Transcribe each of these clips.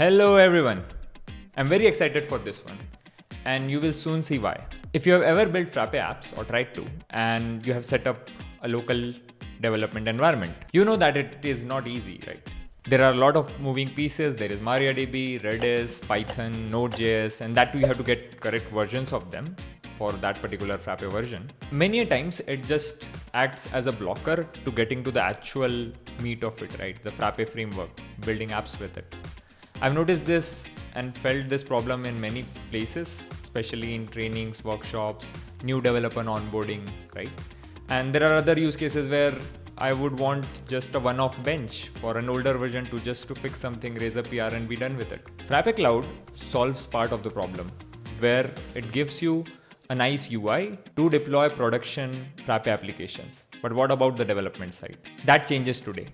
Hello everyone. I'm very excited for this one and you will soon see why. If you have ever built Frappe apps or tried to and you have set up a local development environment, you know that it is not easy, right? There are a lot of moving pieces. There is MariaDB, Redis, Python, Node.js, and that you have to get correct versions of them for that particular Frappe version. Many a times it just acts as a blocker to getting to the actual meat of it, right? The Frappe framework, building apps with it. I've noticed this and felt this problem in many places, especially in trainings, workshops, new developer onboarding, right? And there are other use cases where I would want just a one-off bench for an older version to fix something, raise a PR and be done with it. Frappe Cloud solves part of the problem where it gives you a nice UI to deploy production Frappe applications. But what about the development side? That changes today.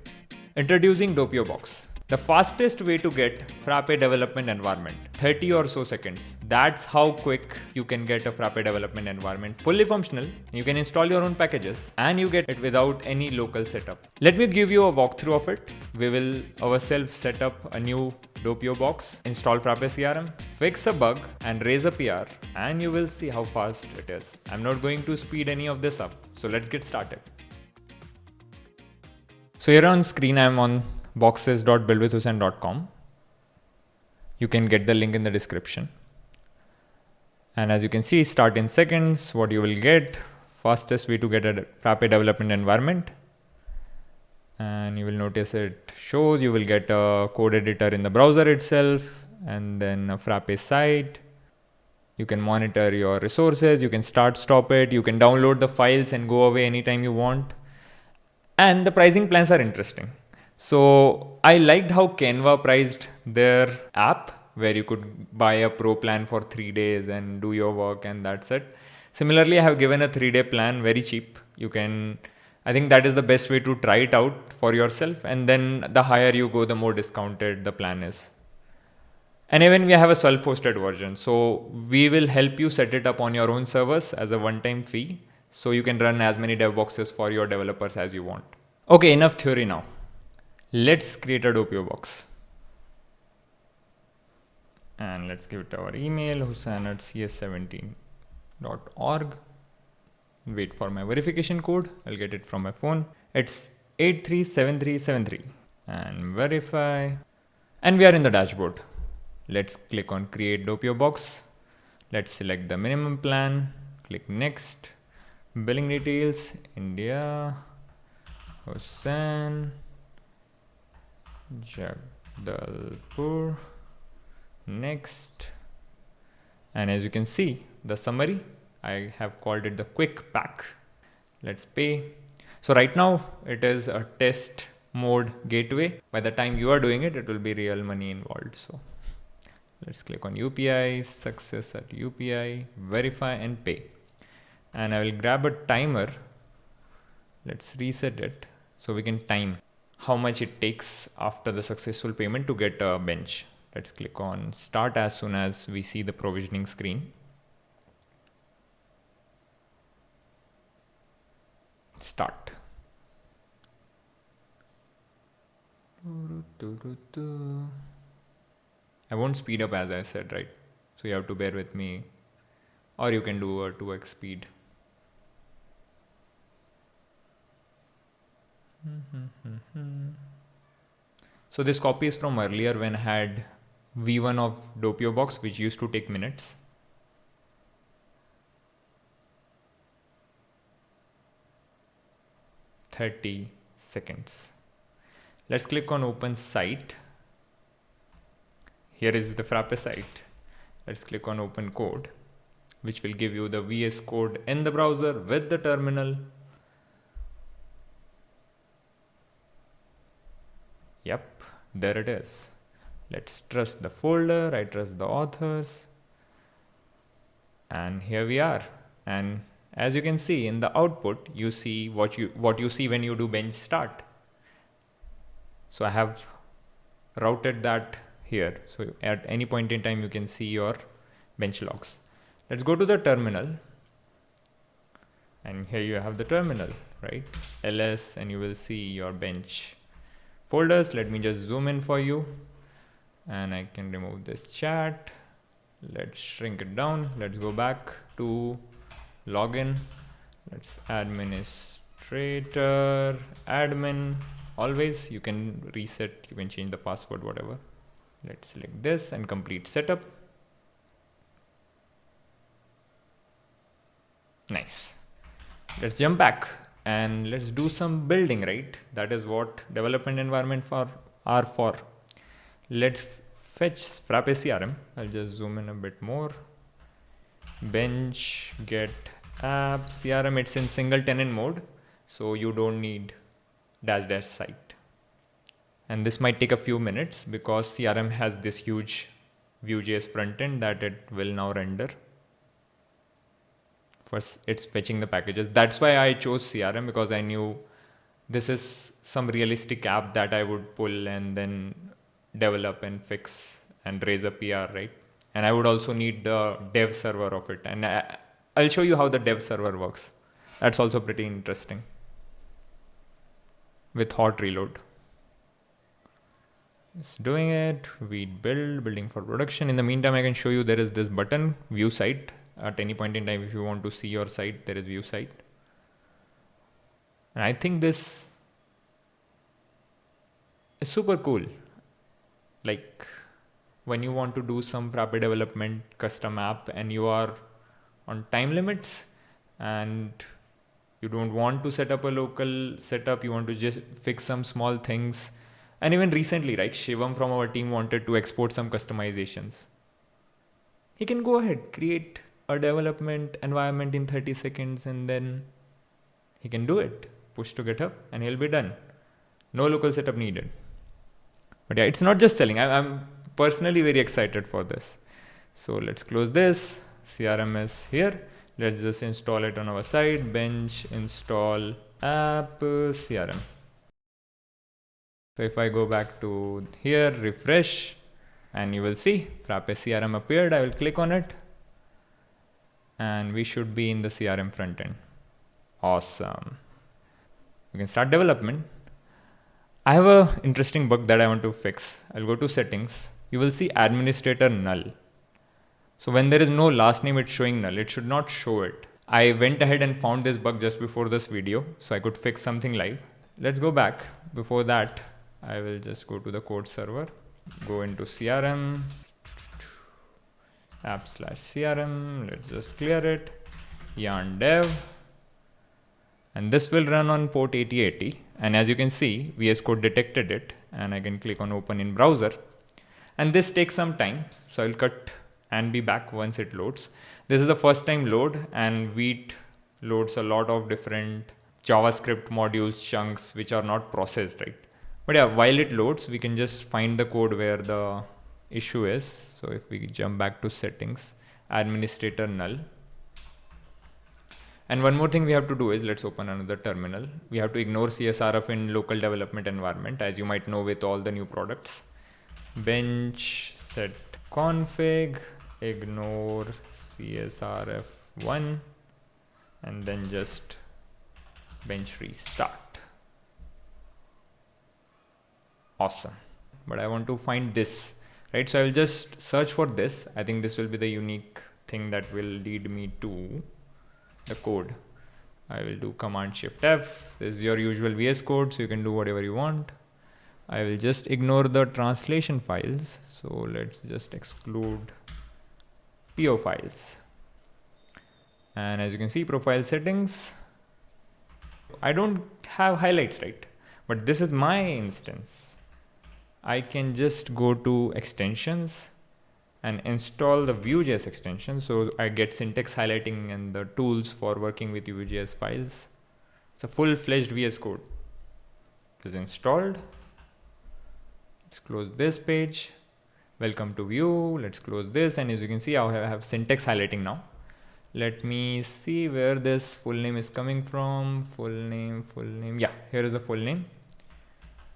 Introducing Doppio Box. The fastest way to get Frappe development environment, 30 or so seconds. That's how quick you can get a Frappe development environment fully functional. You can install your own packages and you get it without any local setup. Let me give you a walkthrough of it. We will ourselves set up a new Doppio Box, install Frappe CRM, fix a bug and raise a PR, and you will see how fast it is. I'm not going to speed any of this up. So let's get started. So here on screen, I'm on boxes.buildwithhussain.com. You can get the link in the description. And as you can see, start in seconds, what you will get, fastest way to get a Frappe development environment. And you will notice it shows you will get a code editor in the browser itself and then a Frappe site. You can monitor your resources, you can stop it, you can download the files and go away anytime you want. And the pricing plans are interesting. So I liked how Canva priced their app where you could buy a pro plan for 3 days and do your work and that's it. Similarly, I have given a 3-day plan very cheap. I think that is the best way to try it out for yourself. And then the higher you go, the more discounted the plan is. And even we have a self-hosted version. So we will help you set it up on your own servers as a one-time fee. So you can run as many dev boxes for your developers as you want. Okay, enough theory now. Let's create a Doppio box. And let's give it our email, hussain@cs17.org. Wait for my verification code. I'll get it from my phone. It's 837373. And verify. And we are in the dashboard. Let's click on create Doppio box. Let's select the minimum plan. Click next. Billing details, India, Hussain, Jagdalpur, next. And as you can see, the summary, I have called it the quick pack. Let's pay. So right now it is a test mode gateway. By the time you are doing it, it will be real money involved. So let's click on UPI, success at UPI, verify and pay. And I will grab a timer. Let's reset it so we can time how much it takes after the successful payment to get a bench. Let's click on start as soon as we see the provisioning screen. Start. I won't speed up as I said, right? So you have to bear with me, or you can do a 2x speed. So this copy is from earlier when I had V1 of Doppio box, which used to take minutes. "30 seconds. Let's click on open site. Here is the Frappe site. Let's click on open code, which will give you the VS code in the browser with the terminal. Yep, there it is. Let's trust the folder. I trust the authors. And here we are. And as you can see in the output, you see what you see when you do bench start. So I have routed that here. So at any point in time, you can see your bench logs. Let's go to the terminal. And here you have the terminal, right? ls, and you will see your bench folders. Let me just zoom in for you. and I can remove this chat. Let's shrink it down. Let's go back to login. Let's administrator, admin. Always you can reset, you can change the password, whatever. Let's select this and complete setup. Nice. Let's jump back and let's do some building, right? That is what development environment are for. Let's fetch Frappe CRM. I'll just zoom in a bit more. Bench get app CRM. It's in single tenant mode, so you don't need -- site. And this might take a few minutes because CRM has this huge Vue.js frontend that it will now render. First, it's fetching the packages. That's why I chose CRM, because I knew this is some realistic app that I would pull and then develop and fix and raise a PR, right? And I would also need the dev server of it. And I'll show you how the dev server works. That's also pretty interesting with hot reload. It's doing it. We building for production. In the meantime, I can show you there is this button, view site. At any point in time, if you want to see your site, there is view site. And I think this is super cool. Like when you want to do some Frappe development custom app and you are on time limits and you don't want to set up a local setup, you want to just fix some small things. And even recently, right, Shivam from our team wanted to export some customizations. He can go ahead, create a development environment in 30 seconds and then he can do it. Push to GitHub and he'll be done. No local setup needed. But yeah, it's not just selling. I'm personally very excited for this. So let's close this. CRM is here. Let's just install it on our side. Bench install app CRM. So if I go back to here, refresh, and you will see Frappe CRM appeared. I will click on it and we should be in the CRM front end. Awesome. We can start development. I have an interesting bug that I want to fix. I'll go to settings. You will see administrator null. So when there is no last name, it's showing null. It should not show it. I went ahead and found this bug just before this video, so I could fix something live. Let's go back. Before that, I will just go to the code server, go into CRM, app/CRM. Let's just clear it. Yarn dev. And this will run on port 8080. And as you can see, VS Code detected it and I can click on open in browser. And this takes some time. So I'll cut and be back once it loads. This is the first time load, and Vite loads a lot of different JavaScript modules, chunks, which are not processed, right? But yeah, while it loads, we can just find the code where the issue is. So if we jump back to settings, administrator null. And one more thing we have to do is, let's open another terminal. We have to ignore CSRF in local development environment, as you might know with all the new products. Bench set config, ignore CSRF1, and then just bench restart. Awesome. But I want to find this, right? So I will just search for this. I think this will be the unique thing that will lead me to the code. I will do Command Shift F. This is your usual VS Code, so you can do whatever you want. I will just ignore the translation files. So let's just exclude PO files. And as you can see, profile settings. I don't have highlights, right? But this is my instance. I can just go to extensions and install the Vue.js extension. So I get syntax highlighting and the tools for working with Vue.js files. It's a full-fledged VS Code. It is installed. Let's close this page. Welcome to Vue. Let's close this. And as you can see, I have syntax highlighting now. Let me see where this full name is coming from. Full name. Yeah, here is the full name.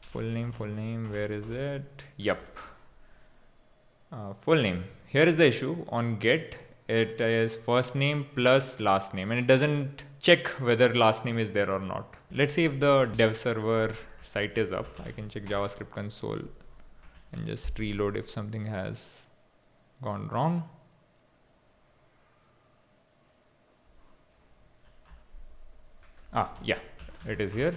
Full name. Where is it? Yup. Full name. Here is the issue on get. It is first name plus last name, and it doesn't check whether last name is there or not. Let's see if the dev server site is up. I can check JavaScript console. and just reload if something has gone wrong. Yeah, it is here.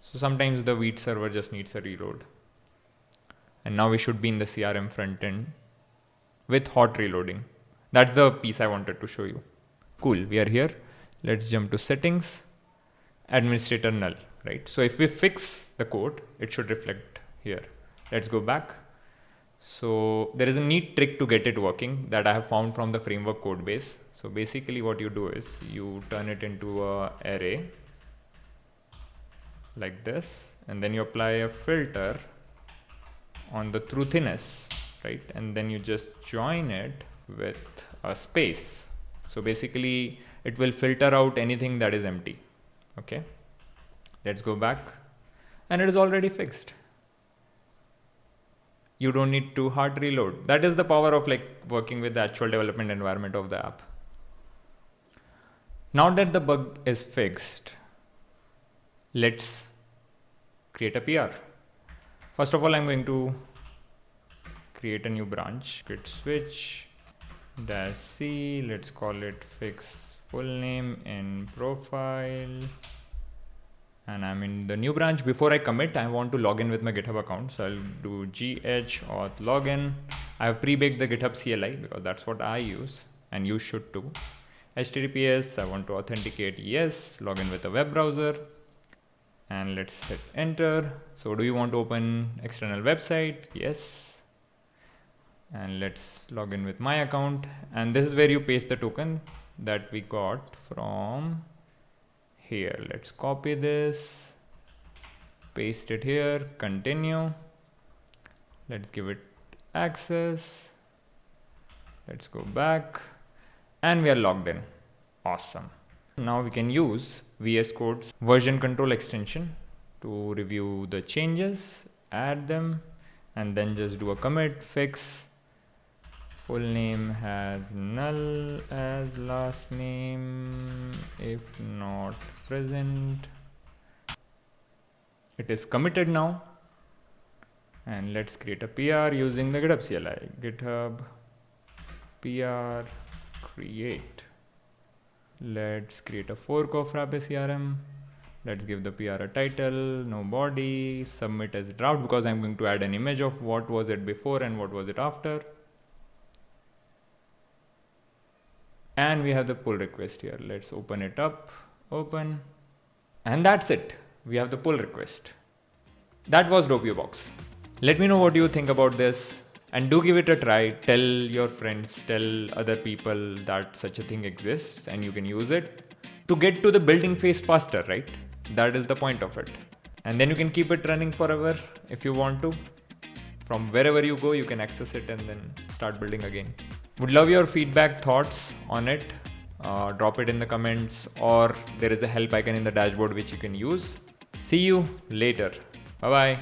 So sometimes the wheat server just needs a reload. And now we should be in the CRM front end with hot reloading. That's the piece I wanted to show you. Cool, we are here. Let's jump to settings, administrator null, right? So if we fix the code, it should reflect here. Let's go back. So there is a neat trick to get it working that I have found from the framework code base. So basically what you do is you turn it into an array like this, and then you apply a filter on the truthiness, right? And then you just join it with a space. So basically it will filter out anything that is empty. Okay, let's go back, and it is already fixed. You don't need to hard reload. That is the power of like working with the actual development environment of the app. Now that the bug is fixed, let's create a PR. First of all, I'm going to create a new branch, git switch -c, let's call it fix full name in profile. And I'm in the new branch. Before I commit, I want to log in with my GitHub account. So I'll do auth login. I have pre-baked the GitHub CLI because that's what I use, and you should too. HTTPS, I want to authenticate, yes, login with a web browser. And let's hit enter. So do you want to open external website? Yes. And let's log in with my account. And this is where you paste the token that we got from here. Let's copy this, paste it here, continue. Let's give it access. Let's go back, and we are logged in. Awesome. Now we can use VS Code's version control extension to review the changes, add them, and then just do a commit, fix. Full name has null as last name if not present. It is committed now. And let's create a PR using the GitHub CLI. GitHub PR create. Let's create a fork of Frappe CRM. Let's give the PR a title, no body, submit as draft because I'm going to add an image of what was it before and what was it after. And we have the pull request here. Let's open it up, open. And that's it. We have the pull request. That was Doppio Box. Let me know what you think about this, and do give it a try. Tell your friends, tell other people that such a thing exists and you can use it to get to the building phase faster, right? That is the point of it. And then you can keep it running forever if you want to. From wherever you go, you can access it and then start building again. Would love your feedback, thoughts on it. Drop it in the comments, or there is a help icon in the dashboard which you can use. See you later. Bye bye.